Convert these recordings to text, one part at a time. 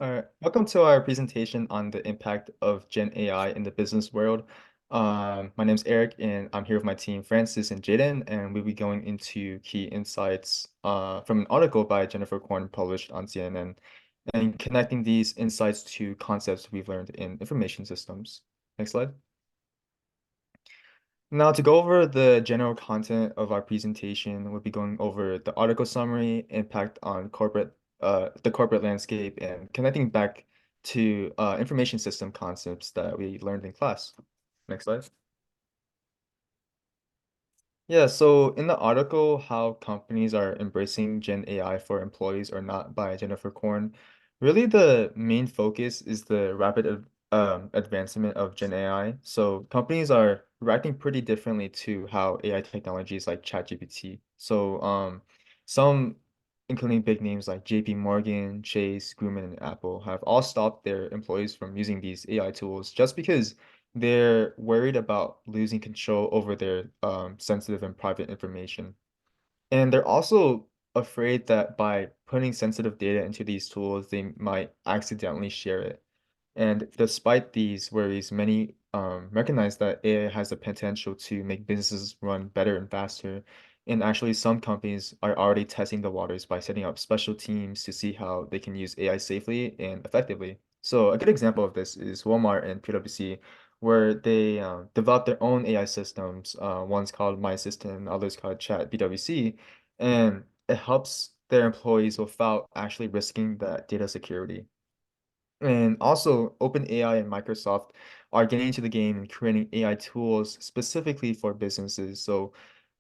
All right, welcome to our presentation on the impact of Gen AI in the business world. My name's Eric, and I'm here with my team, Francis and Jaden, and we'll be going into key insights from an article by Jennifer Korn published on CNN and connecting these insights to concepts we've learned in information systems. Next slide. Now, to go over the general content of our presentation, we'll be going over the article summary, impact on the corporate landscape, and connecting back to information system concepts that we learned in class. Next slide. Yeah, so in the article, How Companies Are Embracing Gen AI for Employees or Not by Jennifer Korn, really the main focus is the rapid advancement of Gen AI. So companies are reacting pretty differently to how AI technologies like ChatGPT. So some, including big names like JP Morgan, Chase, Grumman, and Apple, have all stopped their employees from using these AI tools just because they're worried about losing control over their sensitive and private information. And they're also afraid that by putting sensitive data into these tools, they might accidentally share it. And despite these worries, many recognize that AI has the potential to make businesses run better and faster. And actually, some companies are already testing the waters by setting up special teams to see how they can use AI safely and effectively. So a good example of this is Walmart and PwC, where they developed their own AI systems. One's called My Assistant, others called Chat BWC, and it helps their employees without actually risking that data security. And also, OpenAI and Microsoft are getting into the game and creating AI tools specifically for businesses. So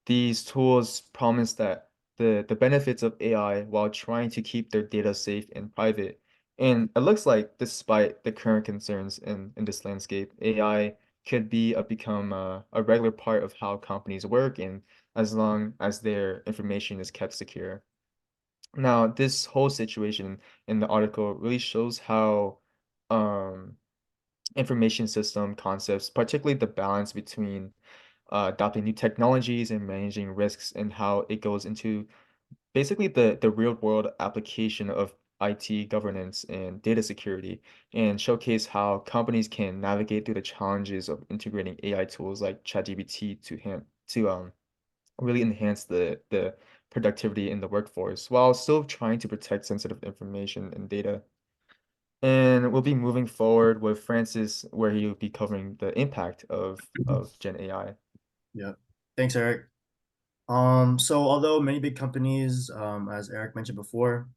these tools promise that the benefits of AI while trying to keep their data safe and private. And it looks like despite the current concerns in this landscape, AI could become a regular part of how companies work and as long as their information is kept secure. Now, this whole situation in the article really shows how um, information system concepts, particularly the balance between adopting new technologies and managing risks, and how it goes into basically the real world application of IT governance and data security, and showcase how companies can navigate through the challenges of integrating AI tools like ChatGPT to really enhance the productivity in the workforce while still trying to protect sensitive information and data. And we'll be moving forward with Francis, where he'll be covering the impact of Gen AI. Yeah. Thanks, Eric. So although many big companies, as Eric mentioned before,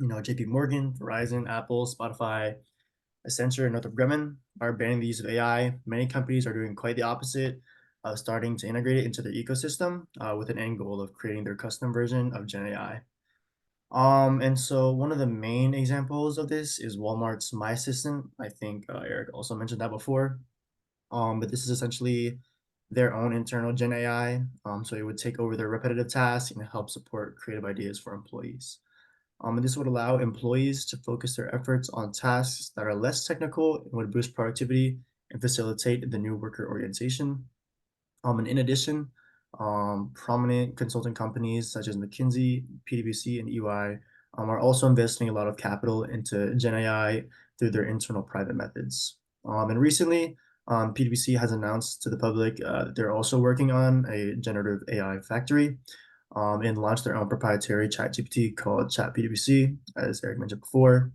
JP Morgan, Verizon, Apple, Spotify, Accenture, and Northrop Grumman are banning the use of AI, many companies are doing quite the opposite, starting to integrate it into their ecosystem with an end goal of creating their custom version of Gen AI. And so one of the main examples of this is Walmart's My Assistant. I think Eric also mentioned that before. But this is essentially their own internal Gen AI. So it would take over their repetitive tasks and help support creative ideas for employees. And this would allow employees to focus their efforts on tasks that are less technical and would boost productivity and facilitate the new worker orientation. And in addition, prominent consulting companies such as McKinsey, PwC, and EY are also investing a lot of capital into Gen AI through their internal private methods. And recently, PwC has announced to the public that they're also working on a generative AI factory and launched their own proprietary ChatGPT called ChatPWC, as Eric mentioned before.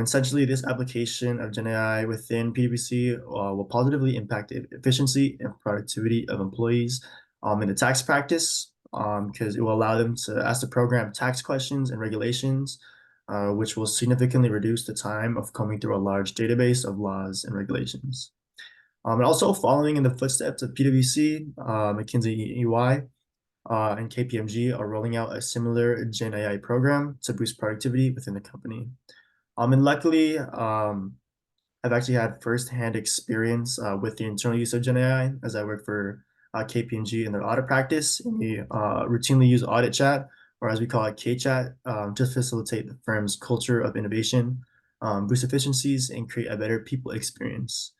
Essentially, this application of Gen AI within PwC will positively impact the efficiency and productivity of employees in the tax practice because it will allow them to ask the program tax questions and regulations, which will significantly reduce the time of combing through a large database of laws and regulations. And also following in the footsteps of PwC, McKinsey EY, and KPMG are rolling out a similar Gen AI program to boost productivity within the company. And luckily, I've actually had firsthand experience with the internal use of Gen AI as I work for KPMG in their audit practice. And we routinely use audit chat, or as we call it, K-chat, to facilitate the firm's culture of innovation, boost efficiencies, and create a better people experience.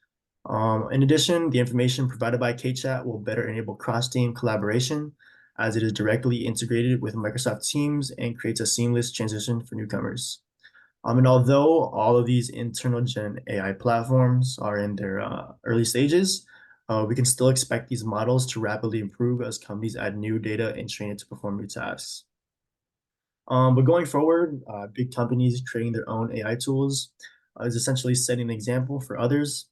In addition, the information provided by K-chat will better enable cross-team collaboration as it is directly integrated with Microsoft Teams and creates a seamless transition for newcomers. And although all of these internal Gen AI platforms are in their early stages, we can still expect these models to rapidly improve as companies add new data and train it to perform new tasks. But going forward, big companies creating their own AI tools is essentially setting an example for others.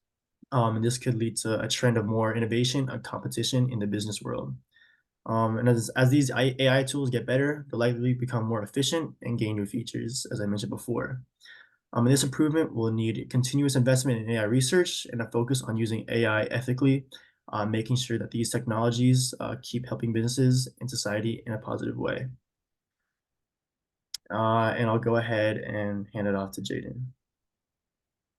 And this could lead to a trend of more innovation and competition in the business world. And as these AI tools get better, they'll likely become more efficient and gain new features, as I mentioned before. And this improvement will need continuous investment in AI research and a focus on using AI ethically, making sure that these technologies keep helping businesses and society in a positive way. And I'll go ahead and hand it off to Jaden.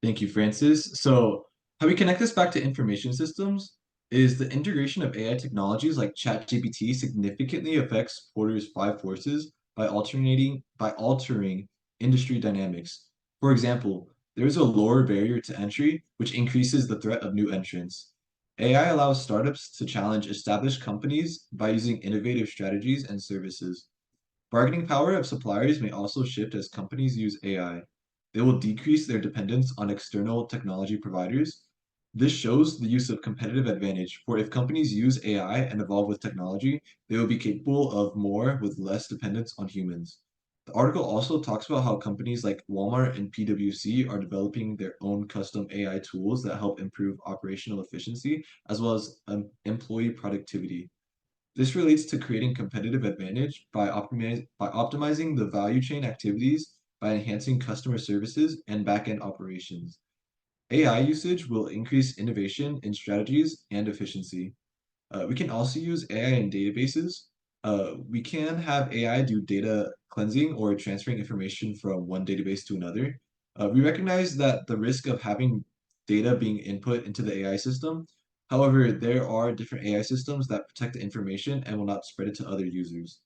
Thank you, Francis. So, how we connect this back to information systems is the integration of AI technologies like ChatGPT significantly affects Porter's five forces by altering industry dynamics. For example, there is a lower barrier to entry, which increases the threat of new entrants. AI allows startups to challenge established companies by using innovative strategies and services. Bargaining power of suppliers may also shift as companies use AI. They will decrease their dependence on external technology providers. This shows the use of competitive advantage, for if companies use AI and evolve with technology, they will be capable of more with less dependence on humans. The article also talks about how companies like Walmart and PwC are developing their own custom AI tools that help improve operational efficiency as well as employee productivity. This relates to creating competitive advantage by optimizing the value chain activities by enhancing customer services and back-end operations. AI usage will increase innovation in strategies and efficiency. We can also use AI in databases. We can have AI do data cleansing or transferring information from one database to another. We recognize that the risk of having data being input into the AI system. However, there are different AI systems that protect the information and will not spread it to other users.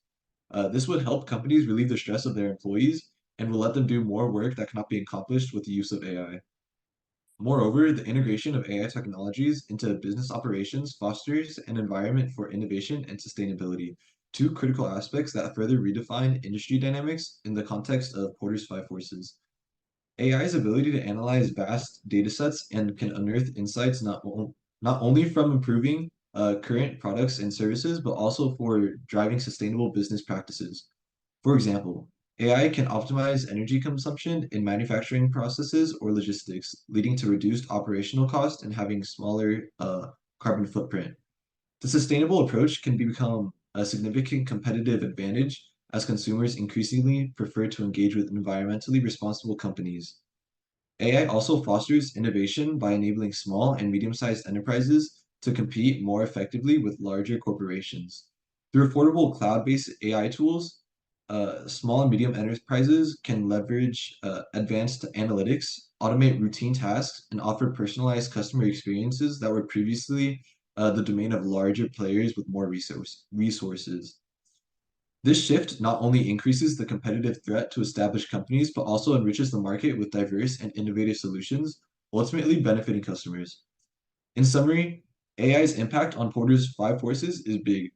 This would help companies relieve the stress of their employees and will let them do more work that cannot be accomplished with the use of AI. Moreover, the integration of AI technologies into business operations fosters an environment for innovation and sustainability, two critical aspects that further redefine industry dynamics in the context of Porter's five forces. AI's ability to analyze vast datasets and can unearth insights not only from improving current products and services, but also for driving sustainable business practices. For example, AI can optimize energy consumption in manufacturing processes or logistics, leading to reduced operational cost and having smaller carbon footprint. The sustainable approach can become a significant competitive advantage as consumers increasingly prefer to engage with environmentally responsible companies. AI also fosters innovation by enabling small and medium-sized enterprises to compete more effectively with larger corporations. Through affordable cloud-based AI tools, small and medium enterprises can leverage advanced analytics, automate routine tasks, and offer personalized customer experiences that were previously the domain of larger players with more resources. This shift not only increases the competitive threat to established companies, but also enriches the market with diverse and innovative solutions, ultimately benefiting customers. In summary, AI's impact on Porter's five forces is big,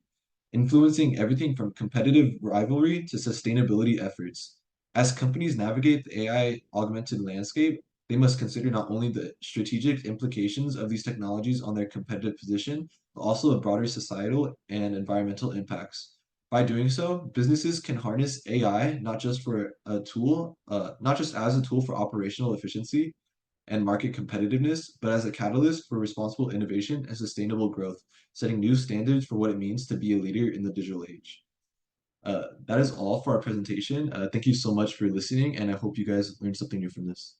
influencing everything from competitive rivalry to sustainability efforts. As companies navigate the AI augmented landscape, they must consider not only the strategic implications of these technologies on their competitive position, but also the broader societal and environmental impacts. By doing so, businesses can harness AI not just as a tool for operational efficiency and market competitiveness, but as a catalyst for responsible innovation and sustainable growth, setting new standards for what it means to be a leader in the digital age. That is all for our presentation. Thank you so much for listening, and I hope you guys learned something new from this.